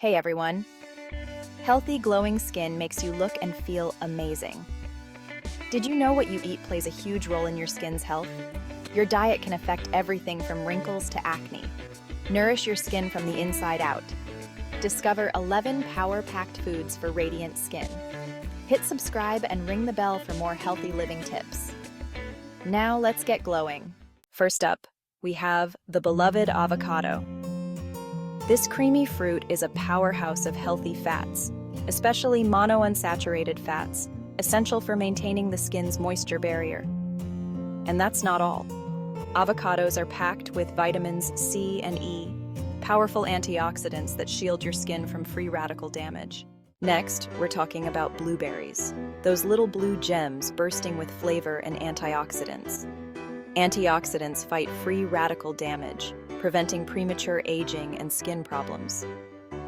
Hey everyone! Healthy, glowing skin makes you look and feel amazing. Did you know what you eat plays a huge role in your skin's health? Your diet can affect everything from wrinkles to acne. Nourish your skin from the inside out. Discover 11 power-packed foods for radiant skin. Hit subscribe and ring the bell for more healthy living tips. Now let's get glowing. First up, we have the beloved avocado. This creamy fruit is a powerhouse of healthy fats, especially monounsaturated fats, essential for maintaining the skin's moisture barrier. And that's not all. Avocados are packed with vitamins C and E, powerful antioxidants that shield your skin from free radical damage. Next, we're talking about blueberries, those little blue gems bursting with flavor and antioxidants. Antioxidants fight free radical damage, preventing premature aging and skin problems.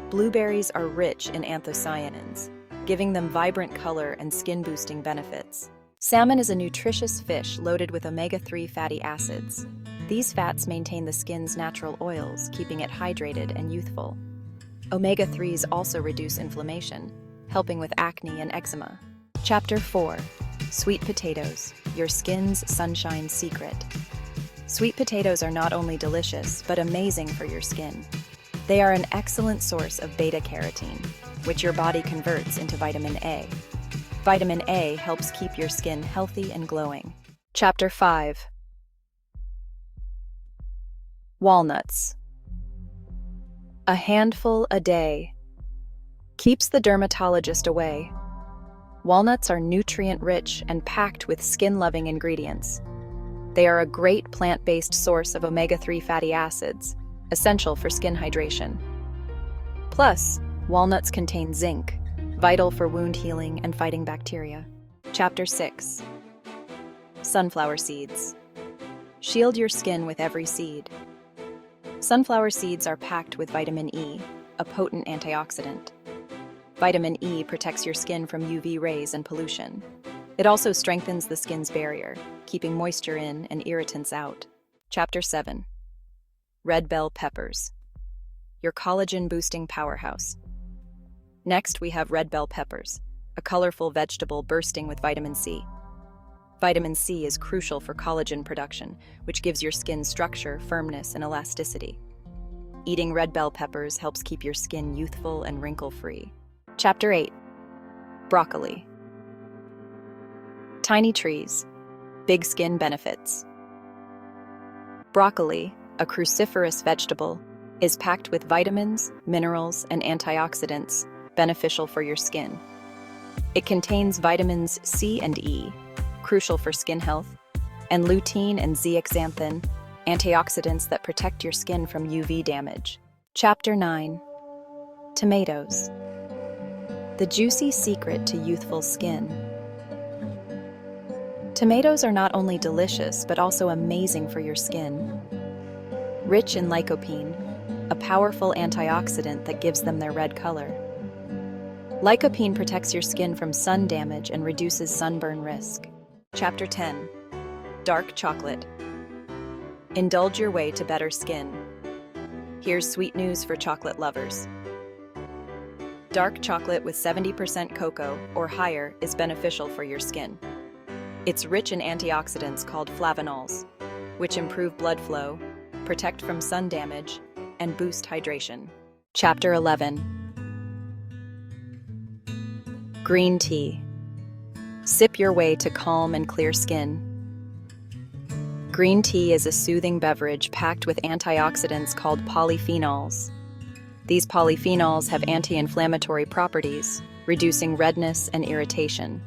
Blueberries are rich in anthocyanins, giving them vibrant color and skin-boosting benefits. Salmon is a nutritious fish loaded with omega-3 fatty acids. These fats maintain the skin's natural oils, keeping it hydrated and youthful. Omega-3s also reduce inflammation, helping with acne and eczema. Chapter 4. Sweet potatoes, your skin's sunshine secret. Sweet potatoes are not only delicious, but amazing for your skin. They are an excellent source of beta-carotene, which your body converts into vitamin A. Vitamin A helps keep your skin healthy and glowing. Chapter 5. Walnuts. A handful a day keeps the dermatologist away. Walnuts are nutrient-rich and packed with skin-loving ingredients. They are a great plant-based source of omega-3 fatty acids, essential for skin hydration. Plus, walnuts contain zinc, vital for wound healing and fighting bacteria. Chapter 6. Sunflower seeds. Shield your skin with every seed. Sunflower seeds are packed with vitamin E, a potent antioxidant. Vitamin E protects your skin from UV rays and pollution. It also strengthens the skin's barrier, keeping moisture in and irritants out. Chapter 7. Red bell peppers. Your collagen-boosting powerhouse. Next, we have red bell peppers, a colorful vegetable bursting with vitamin C. Vitamin C is crucial for collagen production, which gives your skin structure, firmness, and elasticity. Eating red bell peppers helps keep your skin youthful and wrinkle-free. Chapter 8. Broccoli. Tiny trees, big skin benefits. Broccoli, a cruciferous vegetable, is packed with vitamins, minerals, and antioxidants beneficial for your skin. It contains vitamins C and E, crucial for skin health, and lutein and zeaxanthin, antioxidants that protect your skin from UV damage. Chapter 9. Tomatoes. The juicy secret to youthful skin. Tomatoes are not only delicious, but also amazing for your skin. Rich in lycopene, a powerful antioxidant that gives them their red color. Lycopene protects your skin from sun damage and reduces sunburn risk. Chapter 10. Dark chocolate. Indulge your way to better skin. Here's sweet news for chocolate lovers. Dark chocolate with 70% cocoa or higher is beneficial for your skin. It's rich in antioxidants called flavonols, which improve blood flow, protect from sun damage, and boost hydration. Chapter 11. Green tea. Sip your way to calm and clear skin. Green tea is a soothing beverage packed with antioxidants called polyphenols. These polyphenols have anti-inflammatory properties, reducing redness and irritation.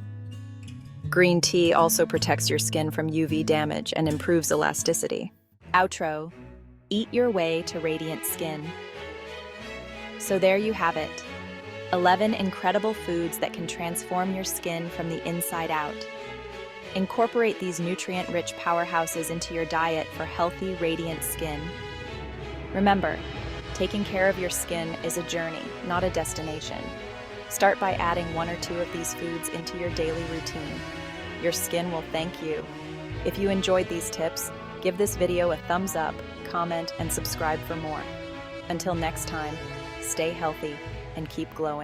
Green tea also protects your skin from UV damage and improves elasticity. Outro. Eat your way to radiant skin. So there you have it. 11 incredible foods that can transform your skin from the inside out. Incorporate these nutrient-rich powerhouses into your diet for healthy, radiant skin. Remember, taking care of your skin is a journey, not a destination. Start by adding 1 or 2 of these foods into your daily routine. Your skin will thank you. If you enjoyed these tips, give this video a thumbs up, comment, and subscribe for more. Until next time, stay healthy. and keep glowing.